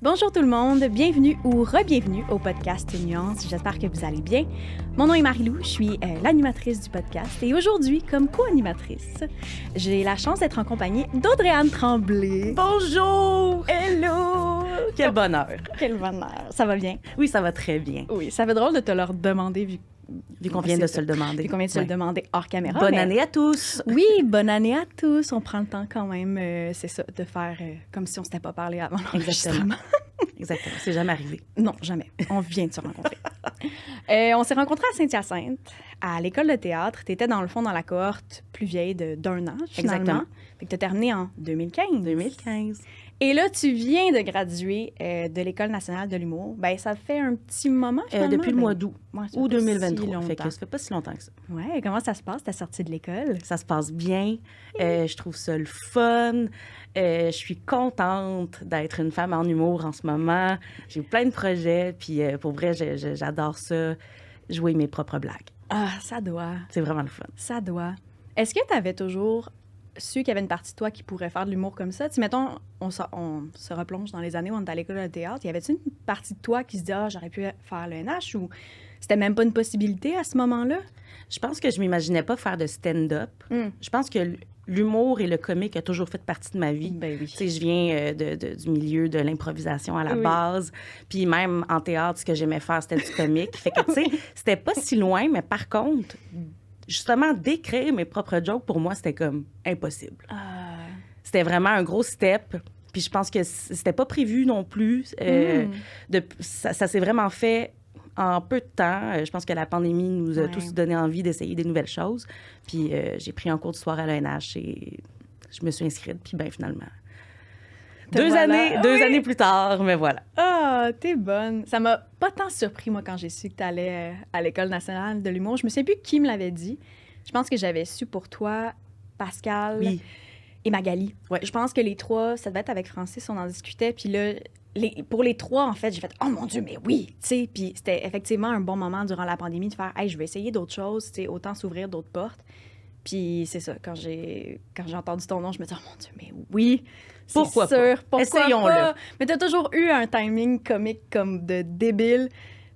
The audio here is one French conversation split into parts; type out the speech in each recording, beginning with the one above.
Bonjour tout le monde, bienvenue ou re-bienvenue au podcast Nuance. J'espère que vous allez bien. Mon nom est Marie-Lou, je suis l'animatrice du podcast et aujourd'hui, comme co-animatrice, j'ai la chance d'être en compagnie d'Audrey-Anne Tremblay. Bonjour! Hello! Quel bonheur! Quel bonheur! Ça va bien? Oui, ça va très bien. Oui, ça fait drôle de te le demander vu qu'on vient de se le demander. Vu qu'on vient de se le demander hors caméra. Bonne année à tous! Oui, bonne année à tous. On prend le temps quand même, c'est ça, de faire comme si on ne s'était pas parlé avant l'enregistrement. Exactement. C'est jamais arrivé. Non, jamais. On vient de se rencontrer. On s'est rencontrés à Saint-Hyacinthe, à l'école de théâtre. Tu étais dans le fond dans la cohorte plus vieille d'un an, finalement. Exactement. Fait que tu as terminé en 2015. 2015. Et là, tu viens de graduer de l'École nationale de l'humour. Ben, ça fait un petit moment, finalement. Depuis le mois d'août, ou 2023. Fait que ça fait pas si longtemps que ça. Ouais, comment ça se passe, ta sortie de l'école? Ça se passe bien. Je trouve ça le fun. Je suis contente d'être une femme en humour en ce moment. J'ai plein de projets. Puis pour vrai, j'adore ça, jouer mes propres blagues. Ah, ça doit. C'est vraiment le fun. Ça doit. Est-ce que tu avais toujours su qu'il y avait une partie de toi qui pourrait faire de l'humour comme ça? Tu sais, mettons, on se replonge dans les années où on était à l'école de théâtre. Y avait-tu une partie de toi qui se dit « Ah, j'aurais pu faire le NH » ou c'était même pas une possibilité à ce moment-là? Je pense que je m'imaginais pas faire de stand-up. Je pense que l'humour et le comique a toujours fait partie de ma vie. Ben oui. Tu sais, je viens du milieu de l'improvisation à la base. Puis même en théâtre, ce que j'aimais faire, c'était du comique. Fait que, tu sais, c'était pas si loin, mais par contre, justement, d'écrire mes propres jokes, pour moi, c'était comme impossible. C'était vraiment un gros step. Puis je pense que c'était pas prévu non plus. Ça s'est vraiment fait en peu de temps. Je pense que la pandémie nous a tous donné envie d'essayer des nouvelles choses. Puis j'ai pris un cours de soir à l'ENH et je me suis inscrite. Puis bien, finalement, deux années plus tard, mais voilà. Ah, t'es bonne. Ça m'a pas tant surpris, moi, quand j'ai su que t'allais à l'École nationale de l'humour. Je me souviens plus qui me l'avait dit. Je pense que j'avais su pour toi, Pascal et Magali. Ouais. Je pense que les trois, ça devait être avec Francis, on en discutait. Puis là, pour les trois, en fait, j'ai fait « Oh mon Dieu, mais oui! » Tu sais, puis c'était effectivement un bon moment durant la pandémie de faire « Hey, je vais essayer d'autres choses, tu sais, autant s'ouvrir d'autres portes. » Puis c'est ça, quand j'ai entendu ton nom, je me dis « Oh mon Dieu, mais oui! » Pourquoi sûr, pas? Essayons-le. Mais t'as toujours eu un timing comique comme de débile.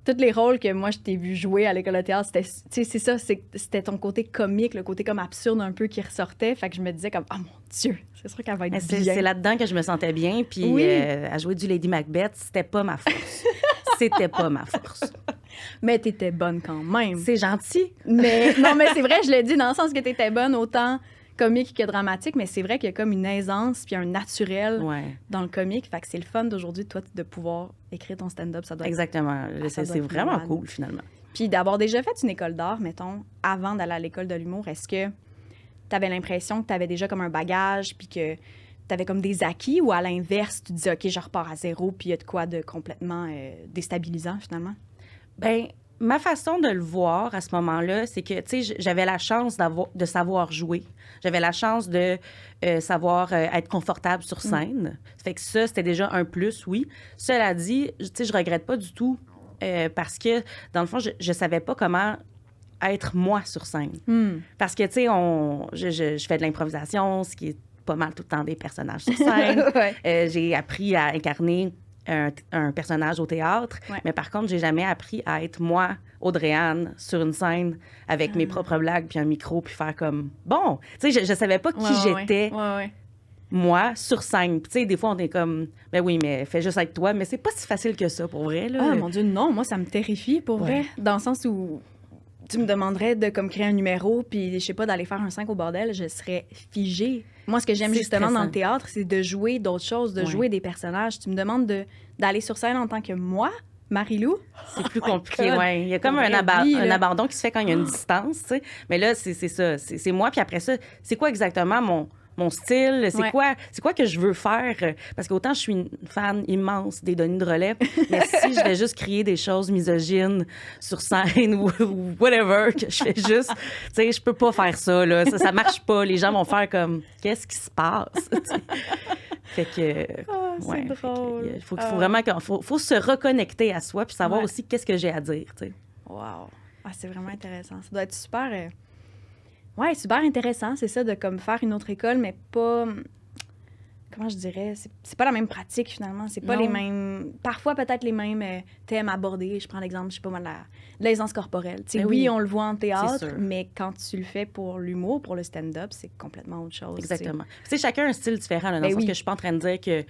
Tous les rôles que moi, je t'ai vu jouer à l'école de théâtre, c'était ton côté comique, le côté comme absurde un peu qui ressortait. Fait que je me disais comme, oh mon Dieu, c'est sûr qu'elle va être bien. C'est là-dedans que je me sentais bien. Puis à jouer du Lady Macbeth, c'était pas ma force. C'était pas ma force. Mais t'étais bonne quand même. C'est gentil. Mais non, mais c'est vrai, je l'ai dit dans le sens que t'étais bonne autant comique que dramatique, mais c'est vrai qu'il y a comme une aisance puis un naturel dans le comique. Fait que c'est le fun d'aujourd'hui, toi, de pouvoir écrire ton stand-up. Ça doit Exactement. C'est vraiment malade. cool, finalement. Puis d'avoir déjà fait une école d'art, mettons, avant d'aller à l'école de l'humour, est-ce que tu avais l'impression que tu avais déjà comme un bagage puis que tu avais comme des acquis ou à l'inverse, tu te disais, OK, je repars à zéro puis il y a de quoi de complètement déstabilisant, finalement? Bien, ma façon de le voir à ce moment-là, c'est que, tu sais, j'avais la chance de savoir jouer. J'avais la chance de savoir être confortable sur scène. Fait que ça, c'était déjà un plus, oui. Cela dit, tu sais, je regrette pas du tout parce que, dans le fond, je savais pas comment être moi sur scène. Parce que, tu sais, je fais de l'improvisation, ce qui est pas mal tout le temps des personnages sur scène. J'ai appris à incarner un personnage au théâtre, mais par contre, j'ai jamais appris à être moi, Audrey-Anne, sur une scène avec mes propres blagues puis un micro puis faire comme bon, tu sais, je savais pas qui j'étais. Moi, sur scène. Tu sais, des fois, on est comme, ben oui, mais fais juste être toi, mais c'est pas si facile que ça, pour vrai, là. Ah, mon Dieu, non, moi, ça me terrifie, pour vrai, dans le sens où tu me demanderais de comme créer un numéro puis, je sais pas, d'aller faire un 5 au bordel, je serais figée. Moi, ce que j'aime justement dans le théâtre, c'est de jouer d'autres choses, de jouer des personnages. Tu me demandes d'aller sur scène en tant que moi, Marie-Lou. C'est plus compliqué, oui. Il y a comme un abandon qui se fait quand il y a une distance, tu sais. Mais là, c'est ça. C'est moi. Puis après ça, c'est quoi exactement mon style? C'est quoi que je veux faire? Parce qu'autant je suis une fan immense des Denis de relais, mais si je vais juste crier des choses misogynes sur scène ou whatever, que je fais juste... Tu sais, je peux pas faire ça, là. Ça marche pas. Les gens vont faire comme, qu'est-ce qui se passe? Fait que... c'est drôle. Il faut vraiment... Faut se reconnecter à soi puis savoir aussi qu'est-ce que j'ai à dire, tu sais. Wow! Ah, c'est vraiment intéressant. Ça doit être super... super intéressant, c'est ça, de comme faire une autre école, mais pas... comment je dirais, c'est pas la même pratique, finalement. C'est pas les mêmes... Parfois, peut-être les mêmes thèmes abordés. Je prends l'exemple, je sais pas moi, de l'aisance corporelle. Oui, on le voit en théâtre, mais quand tu le fais pour l'humour, pour le stand-up, c'est complètement autre chose. Exactement. C'est chacun un style différent, là, dans le sens que je suis pas en train de dire que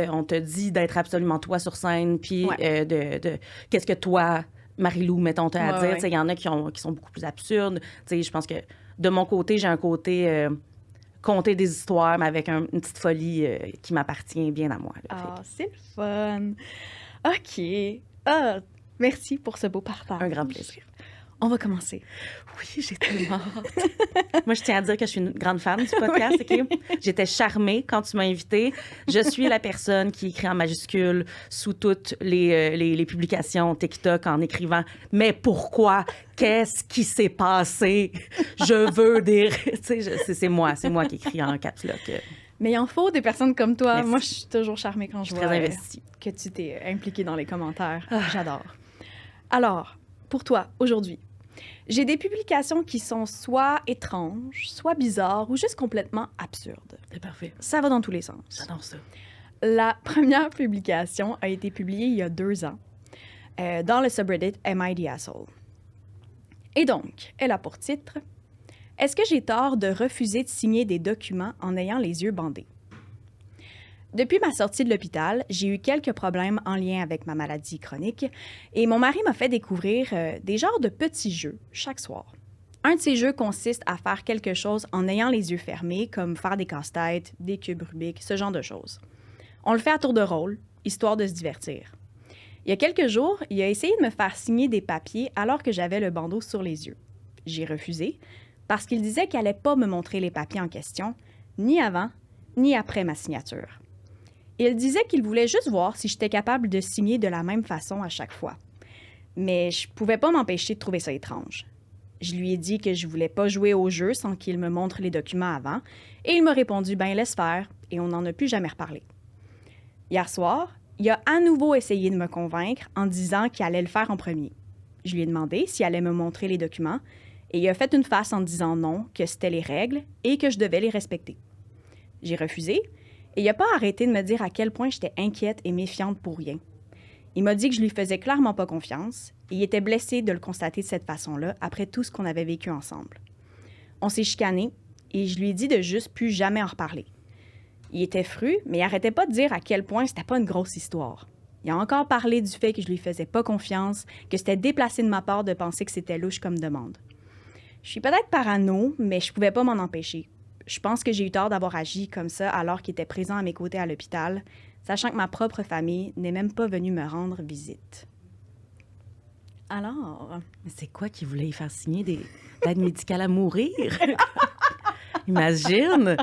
on te dit d'être absolument toi sur scène, puis de qu'est-ce que toi, Marie-Lou, mettons, t'as à dire. Il y en a qui sont beaucoup plus absurdes. Je pense que de mon côté, j'ai un côté... conter des histoires, mais avec une petite folie qui m'appartient bien à moi. C'est le fun. OK. Merci pour ce beau partage. Un grand plaisir. On va commencer. Oui, j'ai tellement hâte. Moi, je tiens à dire que je suis une grande fan du podcast. OK? J'étais charmée quand tu m'as invitée. Je suis la personne qui écrit en majuscule sous toutes les publications TikTok en écrivant « Mais pourquoi? Qu'est-ce qui s'est passé? Je veux des... » Tu sais, c'est moi qui écris en caps lock. Mais il en faut des personnes comme toi. Merci. Moi, je suis toujours charmée quand je vois très investie. Que tu t'es impliquée dans les commentaires. J'adore. Alors, pour toi, aujourd'hui, j'ai des publications qui sont soit étranges, soit bizarres ou juste complètement absurdes. C'est parfait. Ça va dans tous les sens. J'adore ça. La première publication a été publiée il y a 2 ans dans le subreddit Am I the Asshole? Et donc, elle a pour titre « Est-ce que j'ai tort de refuser de signer des documents en ayant les yeux bandés? » Depuis ma sortie de l'hôpital, j'ai eu quelques problèmes en lien avec ma maladie chronique et mon mari m'a fait découvrir des genres de petits jeux chaque soir. Un de ces jeux consiste à faire quelque chose en ayant les yeux fermés, comme faire des casse-têtes, des cubes Rubik, ce genre de choses. On le fait à tour de rôle, histoire de se divertir. Il y a quelques jours, il a essayé de me faire signer des papiers alors que j'avais le bandeau sur les yeux. J'ai refusé parce qu'il disait qu'il n'allait pas me montrer les papiers en question, ni avant, ni après ma signature. Il disait qu'il voulait juste voir si j'étais capable de signer de la même façon à chaque fois. Mais je pouvais pas m'empêcher de trouver ça étrange. Je lui ai dit que je voulais pas jouer au jeu sans qu'il me montre les documents avant, et il m'a répondu « ben laisse faire », et on n'en a plus jamais reparlé. Hier soir, il a à nouveau essayé de me convaincre en disant qu'il allait le faire en premier. Je lui ai demandé s'il allait me montrer les documents, et il a fait une face en disant non, que c'était les règles et que je devais les respecter. J'ai refusé, et il n'a pas arrêté de me dire à quel point j'étais inquiète et méfiante pour rien. Il m'a dit que je lui faisais clairement pas confiance, et il était blessé de le constater de cette façon-là après tout ce qu'on avait vécu ensemble. On s'est chicanés, et je lui ai dit de juste plus jamais en reparler. Il était fru, mais il arrêtait pas de dire à quel point c'était pas une grosse histoire. Il a encore parlé du fait que je lui faisais pas confiance, que c'était déplacé de ma part de penser que c'était louche comme demande. Je suis peut-être parano, mais je pouvais pas m'en empêcher. Je pense que j'ai eu tort d'avoir agi comme ça alors qu'il était présent à mes côtés à l'hôpital, sachant que ma propre famille n'est même pas venue me rendre visite. Alors... Mais c'est quoi qui voulait y faire signer des aides médicales à mourir? Imagine!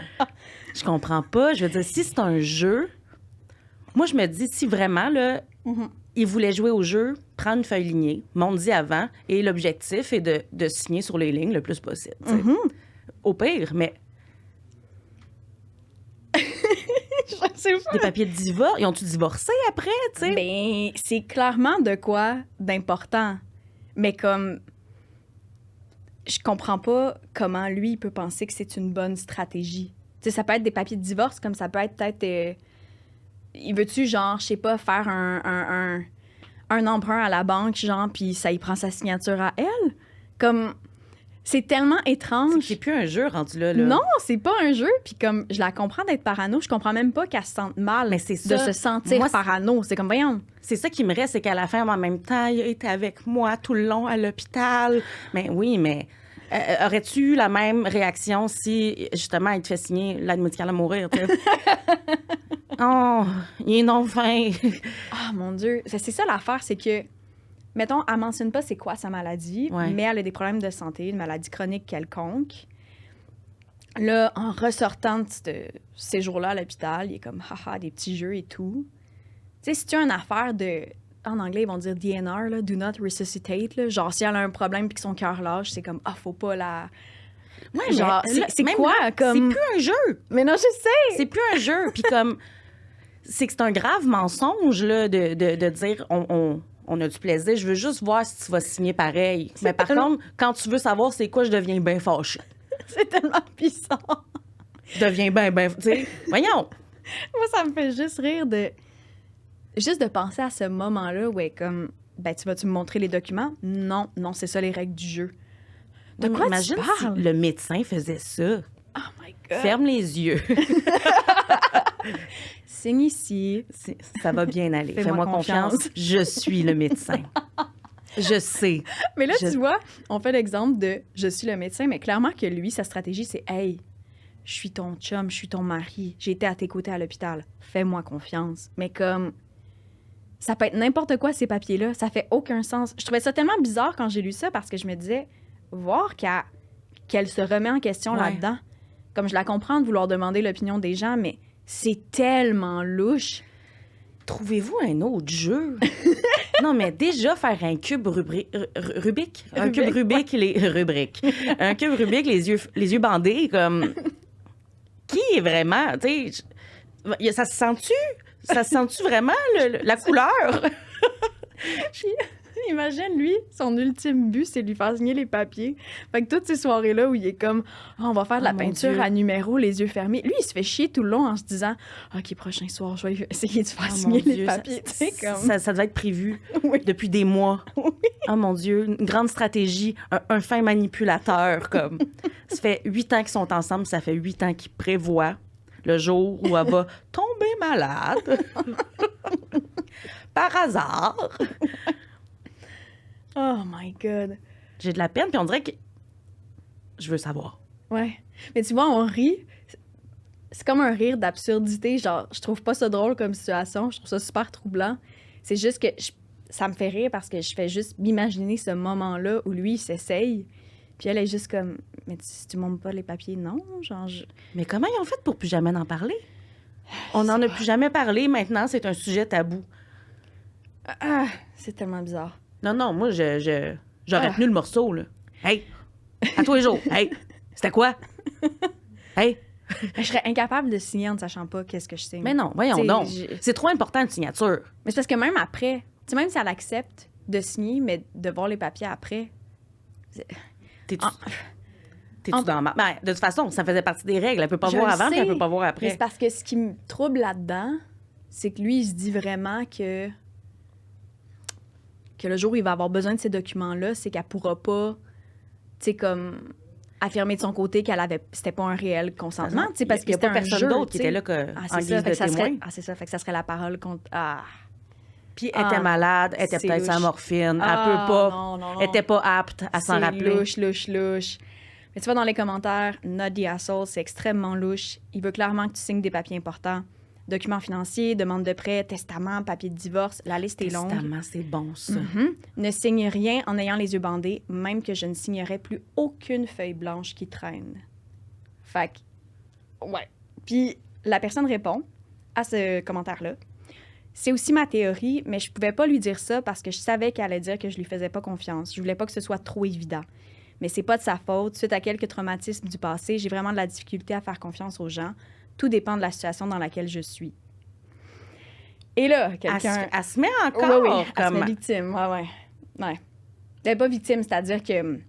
Je comprends pas. Je veux dire, si c'est un jeu, moi, je me dis, si vraiment, là, il voulait jouer au jeu, prendre une feuille lignée, m'ont dit avant, et l'objectif est de signer sur les lignes le plus possible. Au pire, mais... Je sais pas. Des papiers de divorce. Ils ont-tu divorcé après, tu sais? Ben, c'est clairement de quoi d'important. Mais comme... Je comprends pas comment lui, il peut penser que c'est une bonne stratégie. Tu sais, ça peut être des papiers de divorce, comme ça peut être peut-être... il veut-tu, genre, je sais pas, faire un emprunt à la banque, genre, puis ça y prend sa signature à elle? Comme... C'est tellement étrange. C'est plus un jeu rendu là. Non, c'est pas un jeu. Puis comme, je la comprends d'être parano, je comprends même pas qu'elle se sente mal mais c'est ça. de se sentir parano. C'est comme, voyons. C'est ça qui me reste, c'est qu'à la fin, en même temps, il a été avec moi tout le long à l'hôpital. Mais oui, mais aurais-tu eu la même réaction si, justement, il te fait signer l'aide médicale à mourir, tu sais? Oh, il est non fin. Ah, mon Dieu. C'est ça l'affaire, c'est que mettons, elle mentionne pas c'est quoi sa maladie, mais elle a des problèmes de santé, une maladie chronique quelconque. Là, en ressortant de ces jours-là à l'hôpital, il est comme, haha, des petits jeux et tout. Tu sais, si tu as une affaire de... En anglais, ils vont dire DNR, là, do not resuscitate. Là. Genre, si elle a un problème puis que son cœur lâche, c'est comme, faut pas la... Ouais, genre, c'est quoi? Là, comme... C'est plus un jeu. Mais non, je sais! C'est plus un jeu. Puis comme... C'est que c'est un grave mensonge, là, de dire, on a du plaisir, je veux juste voir si tu vas signer pareil. Mais par contre, quand tu veux savoir c'est quoi, je deviens bien fâchée. C'est tellement puissant. Je deviens bien, tu sais, voyons. Moi, ça me fait juste rire de... Juste de penser à ce moment-là où elle est comme... Ben, tu vas-tu me montrer les documents? Non, c'est ça les règles du jeu. De quoi imagine tu parles? si le médecin faisait ça. Oh my God! Ferme les yeux. Signe ici. Ça va bien aller. Fais-moi confiance. Je suis le médecin. Je sais. Mais là, tu vois, on fait l'exemple de « je suis le médecin », mais clairement que lui, sa stratégie, c'est « hey, je suis ton chum, je suis ton mari, j'ai été à tes côtés à l'hôpital, fais-moi confiance ». Mais comme, ça peut être n'importe quoi, ces papiers-là, ça fait aucun sens. Je trouvais ça tellement bizarre quand j'ai lu ça parce que je me disais, voir qu'elle se remet en question là-dedans, comme je la comprends de vouloir demander l'opinion des gens, mais c'est tellement louche. Trouvez-vous un autre jeu? Non, mais déjà, faire un cube Rubik? Un cube Rubik, les rubriques. Un cube Rubik, les yeux bandés, comme... Qui est vraiment... Tu sais, ça se sent-tu? Ça se sent-tu vraiment, la couleur? Imagine, lui, son ultime but, c'est de lui faire signer les papiers. Fait que toutes ces soirées-là où il est comme « on va faire de la peinture Dieu. à numéro, les yeux fermés », lui, il se fait chier tout le long en se disant « OK, prochain soir, je vais essayer de faire signer les papiers. » Ça devait être prévu depuis des mois. Oui. Oh mon Dieu, une grande stratégie, un fin manipulateur, comme. Ça fait 8 ans qu'ils sont ensemble, ça fait 8 ans qu'ils prévoient le jour où elle va tomber malade. Par hasard. Oh my God. J'ai de la peine, puis on dirait que je veux savoir. Ouais. Mais tu vois, on rit. C'est comme un rire d'absurdité. Genre, je trouve pas ça drôle comme situation. Je trouve ça super troublant. C'est juste que ça me fait rire parce que je fais juste m'imaginer ce moment-là où lui, il s'essaye. Puis elle est juste comme, mais si tu montres pas les papiers, non? Genre, Mais comment ils ont fait pour plus jamais en parler? On n'en a plus jamais parlé. Maintenant, c'est un sujet tabou. Ah, c'est tellement bizarre. Non, moi, j'aurais tenu le morceau, là. Hey! À tous les jours. Hey! C'était quoi? Hey! Je serais incapable de signer en ne sachant pas qu'est-ce que je signe. Mais non, voyons donc. C'est trop important, une signature. Mais c'est parce que même après, tu sais, même si elle accepte de signer, mais de voir les papiers après... T'es-tu dans ma... Ben, de toute façon, ça faisait partie des règles. Elle peut pas voir avant, puis elle peut pas voir après. Mais c'est parce que ce qui me trouble là-dedans, c'est que lui, il se dit vraiment que le jour où il va avoir besoin de ces documents-là, c'est qu'elle pourra pas, tu sais, comme affirmer de son côté c'était pas un réel consentement, tu sais, parce qu'il y a pas personne d'autre qui était là en guise de témoin. C'est ça, fait que ça serait la parole contre... Puis elle était malade, elle était peut-être sans morphine, elle peut pas, elle était pas apte à s'en rappeler. Louche. Mais tu vois, dans les commentaires, not the asshole, c'est extrêmement louche. Il veut clairement que tu signes des papiers importants. Documents financiers, demande de prêt, testament, papier de divorce, la liste est longue. Testament, c'est bon, ça. Ne signe rien en ayant les yeux bandés, même que je ne signerai plus aucune feuille blanche qui traîne. Fait que, ouais. Puis la personne répond à ce commentaire-là. C'est aussi ma théorie, mais je pouvais pas lui dire ça parce que je savais qu'elle allait dire que je lui faisais pas confiance. Je voulais pas que ce soit trop évident. Mais c'est pas de sa faute. Suite à quelques traumatismes du passé, j'ai vraiment de la difficulté à faire confiance aux gens. Tout dépend de la situation dans laquelle je suis. Et là, quelqu'un... Elle se met encore oui, comme... Elle se met victime, ouais. Elle n'est pas victime, c'est-à-dire que...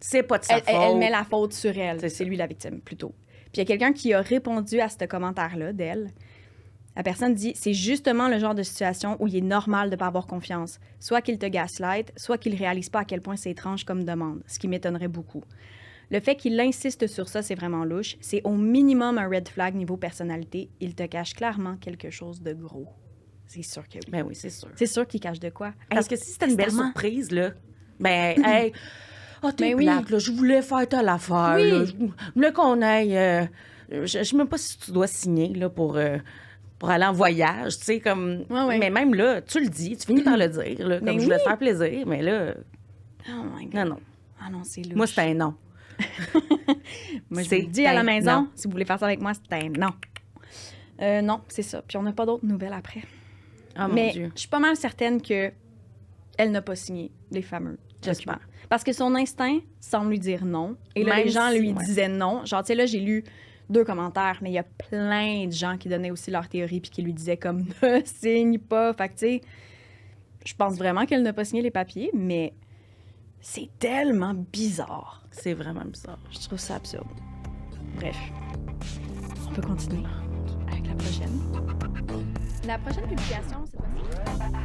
C'est pas de sa faute. Elle met la faute sur elle. C'est lui la victime, plutôt. Puis il y a quelqu'un qui a répondu à ce commentaire-là d'elle. La personne dit « C'est justement le genre de situation où il est normal de ne pas avoir confiance. Soit qu'il te gaslight, soit qu'il ne réalise pas à quel point c'est étrange comme demande, ce qui m'étonnerait beaucoup. Le fait qu'il insiste sur ça, c'est vraiment louche. C'est au minimum un red flag niveau personnalité. Il te cache clairement quelque chose de gros. » C'est sûr que oui. Ben oui, c'est sûr. C'est sûr qu'il cache de quoi. Parce que si c'était une belle surprise, là, ben, hey, t'es blague, là, je voulais faire telle affaire, oui. là, je voulais qu'on aille... je sais même pas si tu dois signer, là, pour aller en voyage, tu sais, comme... Ouais. Mais même là, tu le dis, tu finis par le dire, là, comme je voulais te faire plaisir, mais là... Oh my God. Non. Ah non, c'est louche. Moi, c'est un non. Moi, je vous le dis à la maison, si vous voulez faire ça avec moi, c'est un non. Non, c'est ça. Puis on n'a pas d'autres nouvelles après. Oh mon mais Dieu. Je suis pas mal certaine que elle n'a pas signé les fameux documents. Parce que son instinct semble lui dire non. Et là, les gens lui disaient non. Genre, tu sais, là, j'ai lu 2 commentaires, mais il y a plein de gens qui donnaient aussi leur théorie puis qui lui disaient comme « ne signe pas ». Fait que, tu sais, je pense vraiment qu'elle n'a pas signé les papiers, mais c'est tellement bizarre. C'est vraiment bizarre. Je trouve ça absurde. Bref, on peut continuer avec la prochaine. La prochaine publication, cette fois-ci.